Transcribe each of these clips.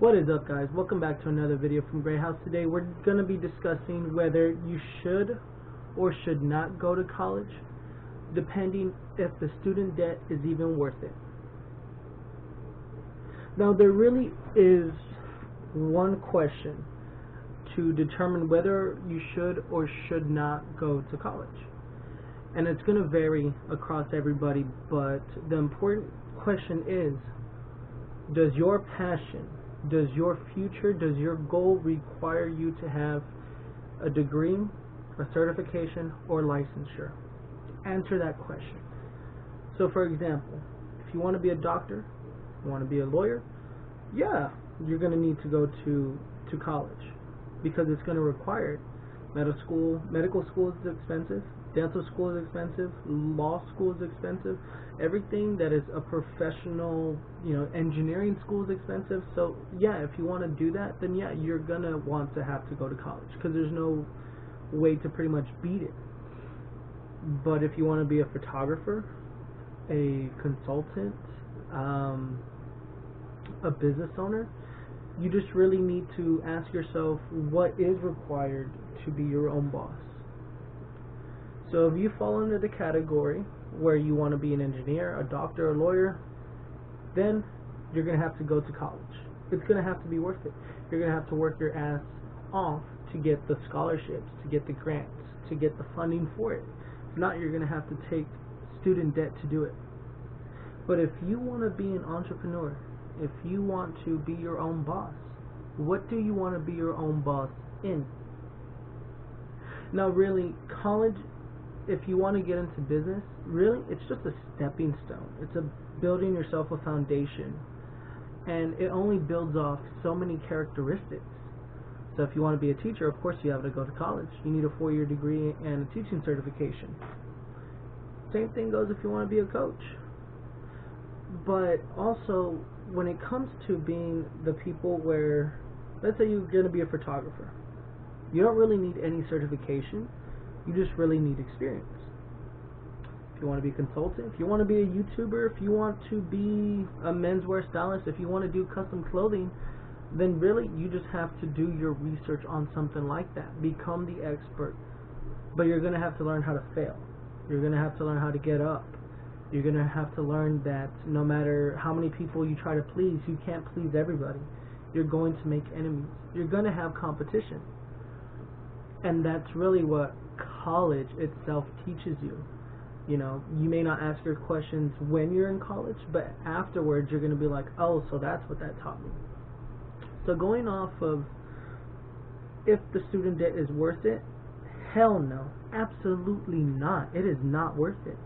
What is up, guys? Welcome back to another video from Gray House. Today we're going to be discussing whether you should or should not go to college, depending if the student debt is even worth it. Now, there really is one question to determine whether you should or should not go to college, and it's going to vary across everybody, but the important question is, does your passion, does your future, does your goal require you to have a degree, a certification, or licensure? Answer that question. So for example, if you want to be a doctor, you want to be a lawyer, yeah, you're going to need to go to college because it's going to require it. Medical school is expensive, dental school is expensive, law school is expensive, everything that is a professional, engineering school is expensive. So yeah, if you want to do that, then yeah, you're gonna want to have to go to college because there's no way to pretty much beat it. But if you want to be a photographer, a consultant, a business owner, you just really need to ask yourself what is required to be your own boss. So if you fall under the category where you want to be an engineer, a doctor, a lawyer, then you're going to have to go to college. It's going to have to be worth it. You're going to have to work your ass off to get the scholarships, to get the grants, to get the funding for it. If not, you're going to have to take student debt to do it. But if you want to be an entrepreneur, if you want to be your own boss, what do you want to be your own boss in? Now really, college, if you want to get into business, really it's just a stepping stone. It's a building yourself a foundation, and it only builds off so many characteristics. So if you want to be a teacher, of course you have to go to college. You need a 4-year degree and a teaching certification. Same thing goes if you want to be a coach. But also, when it comes to being the people where, let's say you're going to be a photographer, you don't really need any certification, you just really need experience. If you want to be a consultant, if you want to be a YouTuber, if you want to be a menswear stylist, if you want to do custom clothing, then really you just have to do your research on something like that. Become the expert. But you're going to have to learn how to fail. You're going to have to learn how to get up. You're going to have to learn that no matter how many people you try to please, you can't please everybody. You're going to make enemies. You're going to have competition. And that's really what college itself teaches you. You may not ask your questions when you're in college, but afterwards you're going to be like, oh, so that's what that taught me. So going off of if the student debt is worth it, hell no, absolutely not. It is not worth it.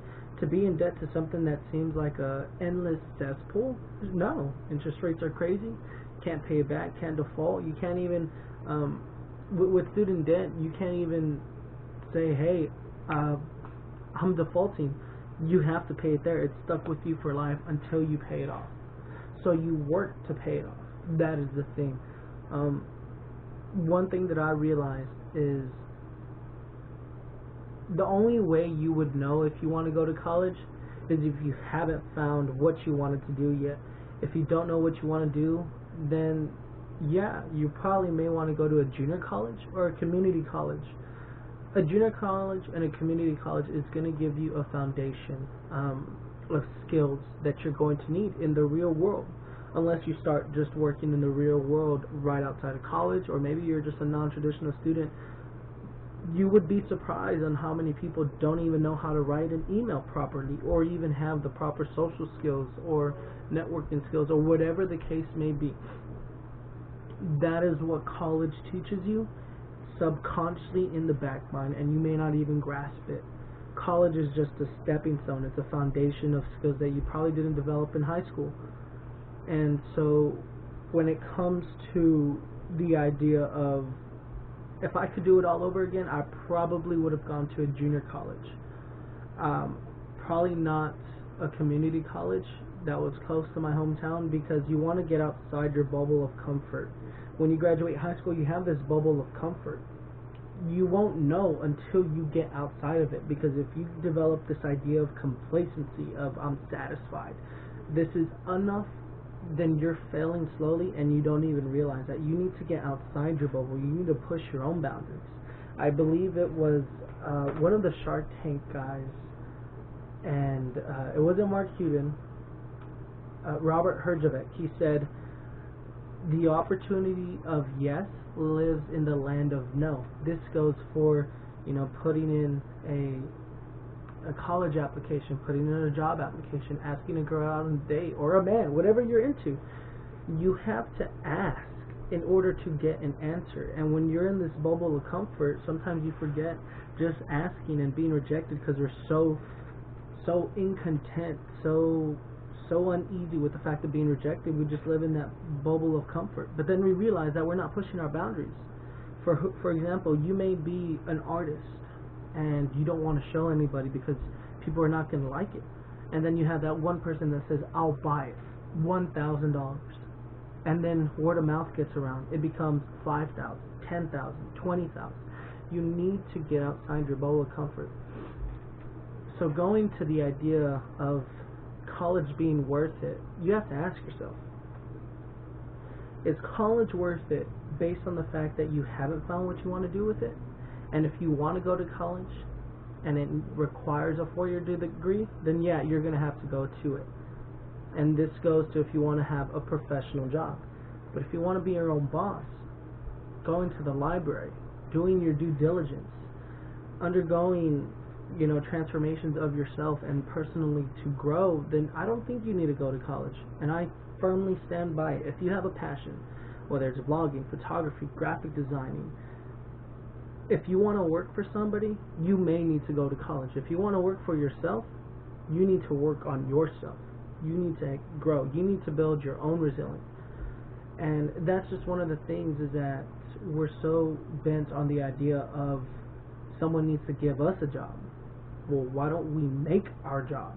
To be in debt to something that seems like a endless cesspool, no. Interest rates are crazy. Can't pay it back, can't default. You can't even, with student debt, you can't even say, hey, I'm defaulting. You have to pay it there. It's stuck with you for life until you pay it off. So you work to pay it off. That is the thing. One thing that I realized is the only way you would know if you want to go to college is if you haven't found what you wanted to do yet. If you don't know what you want to do, then yeah, you probably may want to go to a junior college or a community college. A junior college and a community college is going to give you a foundation of skills that you're going to need in the real world. Unless you start just working in the real world right outside of college, or maybe you're just a non-traditional student. You would be surprised on how many people don't even know how to write an email properly, or even have the proper social skills or networking skills, or whatever the case may be. That is what college teaches you subconsciously in the back mind, and you may not even grasp it. College is just a stepping stone. It's a foundation of skills that you probably didn't develop in high school. And so when it comes to the idea of, if I could do it all over again, I probably would have gone to a junior college. Probably not a community college that was close to my hometown, because you want to get outside your bubble of comfort. When you graduate high school, you have this bubble of comfort. You won't know until you get outside of it, because if you develop this idea of complacency, of I'm satisfied, this is enough, then you're failing slowly and you don't even realize that. You need to get outside your bubble. You need to push your own boundaries. I believe it was one of the Shark Tank guys, and it wasn't Mark Cuban, Robert Herjavec. He said, the opportunity of yes lives in the land of no. This goes for, putting in a college application, putting in a job application, asking a girl out on a date, or a man, whatever you're into. You have to ask in order to get an answer. And when you're in this bubble of comfort, sometimes you forget just asking and being rejected because we're so incontent, so uneasy with the fact of being rejected. We just live in that bubble of comfort. But then we realize that we're not pushing our boundaries. For example, you may be an artist and you don't want to show anybody because people are not going to like it. And then you have that one person that says, I'll buy it, $1,000. And then word of mouth gets around. It becomes 5,000, 10,000, 20,000. You need to get outside your bubble of comfort. So going to the idea of college being worth it, you have to ask yourself, is college worth it based on the fact that you haven't found what you want to do with it? And if you want to go to college and it requires a 4-year degree, then yeah, you're going to have to go to it. And this goes to if you want to have a professional job. But if you want to be your own boss, going to the library, doing your due diligence, undergoing transformations of yourself and personally to grow, then I don't think you need to go to college. And I firmly stand by it. If you have a passion, whether it's vlogging, photography, graphic designing, if you want to work for somebody, you may need to go to college. If you want to work for yourself, you need to work on yourself. You need to grow. You need to build your own resilience. And that's just one of the things, is that we're so bent on the idea of someone needs to give us a job. Well, why don't we make our job?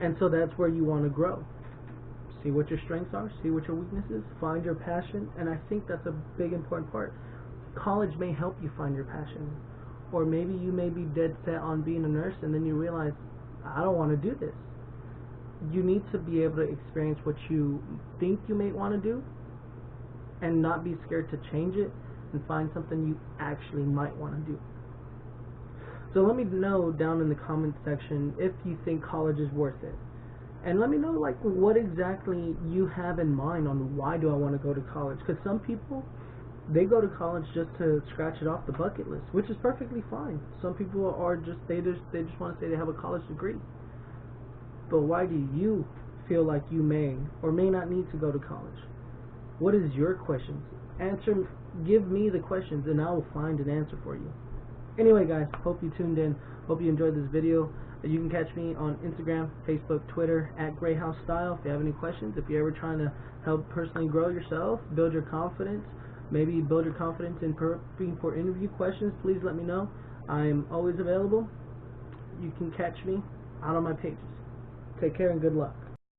And so that's where you want to grow. See what your strengths are, see what your weaknesses, find your passion, and I think that's a big important part. College may help you find your passion, or maybe you may be dead set on being a nurse and then you realize, I don't want to do this. You need to be able to experience what you think you may want to do and not be scared to change it and find something you actually might want to do. So let me know down in the comment section if you think college is worth it. And let me know what exactly you have in mind on why do I want to go to college. Because some people, they go to college just to scratch it off the bucket list, which is perfectly fine. Some people are they just want to say they have a college degree. But why do you feel like you may or may not need to go to college? What is your questions? Give me the questions and I will find an answer for you. Anyway guys, hope you tuned in. Hope you enjoyed this video. You can catch me on Instagram, Facebook, Twitter at GrayHouseStyle. If you have any questions, if you're ever trying to help personally grow yourself, build your confidence, maybe build your confidence in prepping for interview questions, please let me know. I'm always available. You can catch me out on my pages. Take care and good luck.